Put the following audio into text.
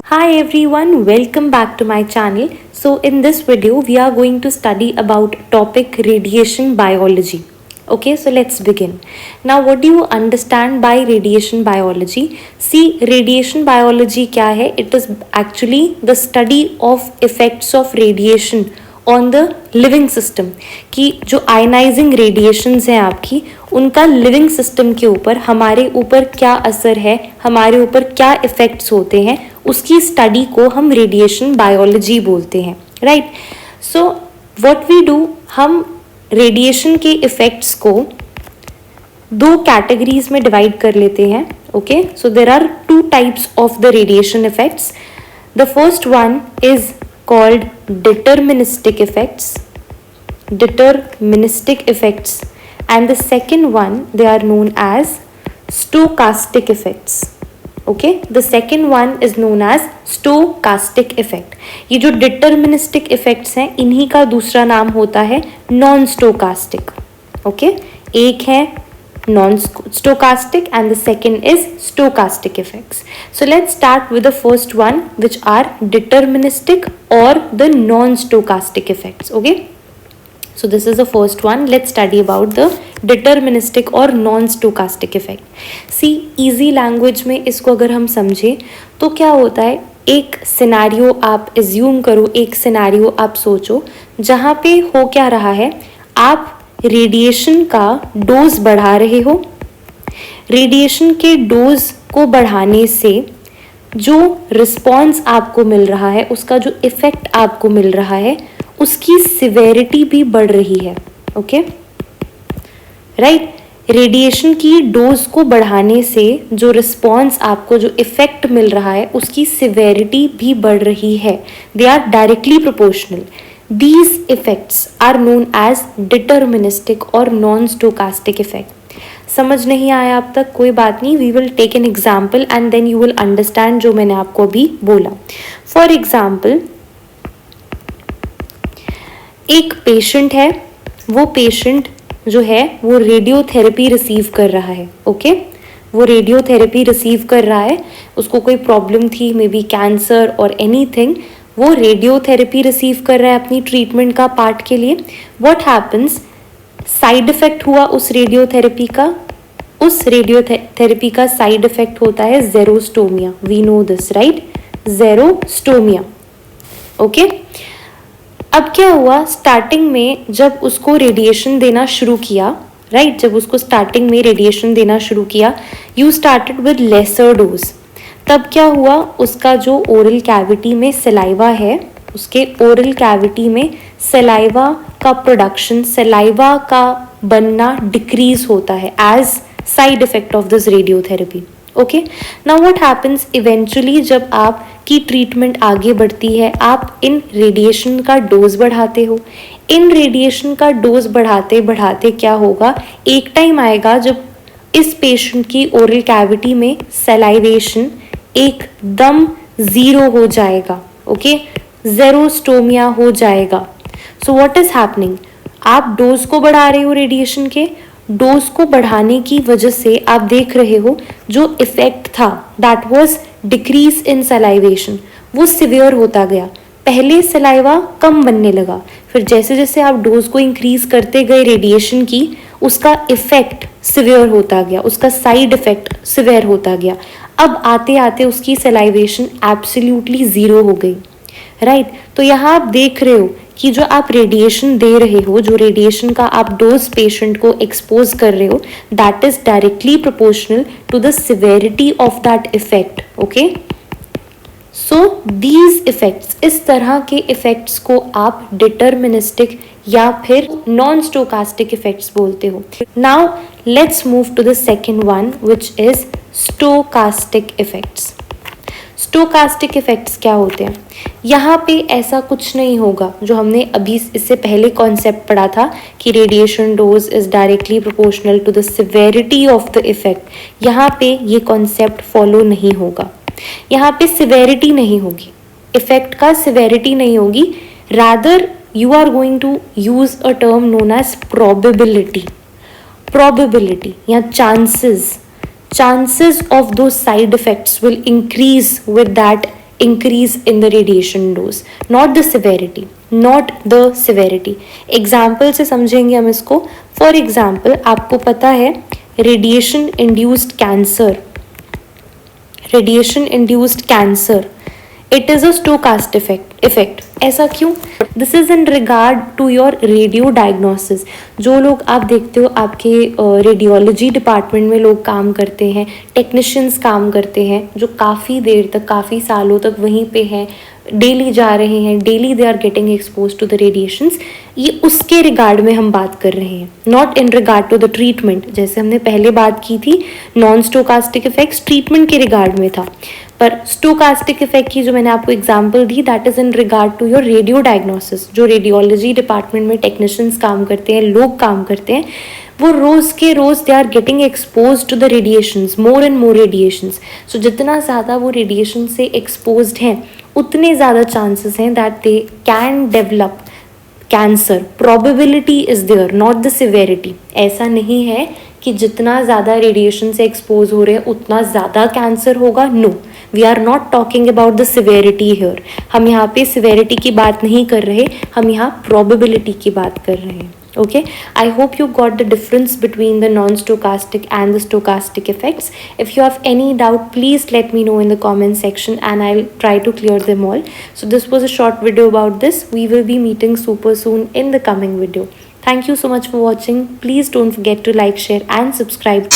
Hi everyone, welcome back to my channel. So in this video we are going to study about topic radiation biology. Okay, so let's begin. Now what do you understand by radiation biology? See, radiation biology क्या है? It is actually the study of effects of radiation on the living system, कि जो ionising radiations हैं आपकी, उनका living system के ऊपर, हमारे ऊपर क्या असर है, हमारे ऊपर क्या इफ़ेक्ट्स होते हैं, उसकी स्टडी को हम रेडिएशन बायोलॉजी बोलते हैं, right. So what we do, हम रेडिएशन के इफ़ेक्ट्स को दो कैटेगरीज में डिवाइड कर लेते हैं. Okay, so there are two types of the radiation effects. The first one is called deterministic effects, and the second one, they are known as stochastic effects. Okay, the second one is known as stochastic effect. ये जो deterministic effects हैं, इन्हीं का दूसरा नाम होता है non stochastic. Okay, एक है non-stochastic and the second is stochastic effects. So let's start with the first one, which are deterministic or the non-stochastic effects. Okay, so this is the first one. Let's study about the deterministic or non-stochastic effect. See, easy language में इसको अगर हम समझे तो क्या होता है, एक सिनेरियो आप एज्यूम करो, एक सिनेरियो आप सोचो जहाँ पे हो क्या रहा है, आप रेडिएशन का डोज बढ़ा रहे हो. रेडिएशन के डोज को बढ़ाने से जो रिस्पॉन्स आपको मिल रहा है, उसका जो इफेक्ट आपको मिल रहा है, उसकी सिवेरिटी भी बढ़ रही है. Okay, right. रेडिएशन की डोज को बढ़ाने से जो रिस्पॉन्स आपको, जो इफेक्ट मिल रहा है, उसकी सिवेरिटी भी बढ़ रही है. They are directly proportional. These effects are known as deterministic or non-stochastic effect. समझ नहीं आया अब तक, कोई बात नहीं, we will take an example and then you will understand जो मैंने आपको अभी बोला. For example, एक पेशेंट है, वो पेशेंट जो है वो रेडियोथेरेपी रिसीव कर रहा है. ओके, वो रेडियोथेरेपी रिसीव कर रहा है, उसको कोई प्रॉब्लम थी, मे बी कैंसर और एनीथिंग, वो रेडियोथेरेपी रिसीव कर रहा है अपनी ट्रीटमेंट का पार्ट के लिए. व्हाट हैपन्स, साइड इफेक्ट हुआ उस रेडियोथेरेपी का. उस रेडियोथेरेपी का साइड इफेक्ट होता है xerostomia. We know this, right, xerostomia. Okay, अब क्या हुआ, स्टार्टिंग में जब उसको रेडिएशन देना शुरू किया, राइट, जब उसको स्टार्टिंग में रेडिएशन देना शुरू किया, you started with lesser dose. तब क्या हुआ, उसका जो ओरल कैविटी में सलाइवा है, उसके ओरल कैविटी में सलाइवा का प्रोडक्शन, सलाइवा का बनना डिक्रीज होता है as side effect of this radiotherapy. Okay, now what happens, eventually जब आपकी ट्रीटमेंट आगे बढ़ती है, आप इन रेडिएशन का डोज बढ़ाते हो. इन रेडिएशन का डोज बढ़ाते बढ़ाते क्या होगा, एक टाइम आएगा जब इस पेशेंट की ओरल कैविटी में सलाइवेशन एकदम जीरो हो जाएगा. ओके, जेरोस्टोमिया हो जाएगा. सो व्हाट इज हैपनिंग, आप डोज को बढ़ा रहे हो, रेडिएशन के डोज को बढ़ाने की वजह से आप देख रहे हो जो इफेक्ट था, that was decrease in salivation, वो सिवियर होता गया. पहले सलाइवा कम बनने लगा, फिर जैसे जैसे आप डोज को इंक्रीज करते गए रेडिएशन की, उसका इफेक्ट सिवियर होता गया, उसका साइड इफेक्ट सिवियर होता गया. अब आते आते उसकी सलाइवेशन एब्सोल्युटली ज़ीरो हो गई, राइट. तो यहाँ आप देख रहे हो कि जो आप रेडिएशन दे रहे हो, जो रेडिएशन का आप डोज पेशेंट को एक्सपोज कर रहे हो, that is directly proportional to the severity of that effect. Okay, so these effects, इस तरह के इफेक्ट्स को आप डिटर्मिनिस्टिक या फिर नॉन स्टोकास्टिक इफेक्ट्स बोलते हो. Now let's move to the second one, which is stochastic effects. Stochastic effects क्या होते हैं, यहाँ पे ऐसा कुछ नहीं होगा जो हमने अभी इससे पहले कॉन्सेप्ट पढ़ा था कि radiation dose is directly proportional to the severity of the effect. यहाँ पे ये कॉन्सेप्ट फॉलो नहीं होगा. यहाँ पे सिवेरिटी नहीं होगी, इफेक्ट का सिवेरिटी नहीं होगी, rather you are going to use a term known as probability. Probability या chances, chances of those side effects will increase with that increase in the radiation dose, not the severity, not the severity. Example से समझेंगे हम इसको. For example आपको पता है radiation induced cancer, radiation induced cancer it is a stochastic effect. ऐसा क्यों? This is in regard to your radio diagnosis. जो लोग आप देखते हो आपके रेडियोलॉजी डिपार्टमेंट में लोग काम करते हैं, टेक्नीशियंस काम करते हैं, जो काफ़ी देर तक, काफ़ी सालों तक वहीं पे हैं, डेली जा रहे हैं, daily they are getting expose to the radiations. ये उसके रिगार्ड में हम बात कर रहे हैं, not in regard to the treatment. जैसे हमने पहले बात की थी नॉन स्टोकास्टिक इफेक्ट्स ट्रीटमेंट के रिगार्ड में था, पर स्टोकास्टिक इफेक्ट की जो मैंने आपको एग्जांपल दी that is in regard to your radio diagnosis. जो रेडियोलॉजी डिपार्टमेंट में टेक्नीशियंस काम करते हैं, लोग काम करते हैं, वो रोज़ के रोज़ they are getting expose to the radiations, more and more radiations. So जितना ज़्यादा वो रेडिएशन से एक्सपोज्ड हैं उतने ज़्यादा चांसेस हैं that they can develop cancer. Probability is there, not the severity. ऐसा नहीं है कि जितना ज़्यादा रेडिएशन से एक्सपोज हो रहे हैं उतना ज़्यादा कैंसर होगा. No, we are not talking about the severity here. हम यहाँ पे सिवेरिटी की बात नहीं कर रहे, हम यहाँ प्रोबेबिलिटी की बात कर रहे हैं. Okay, I hope you got the difference between the non-stochastic and the stochastic effects. If you have any doubt, please let me know in the comment section and I'll try to clear them all. So this was a short video about this. We will be meeting super soon in the coming video. Thank you so much for watching. Please don't forget to like, share and subscribe.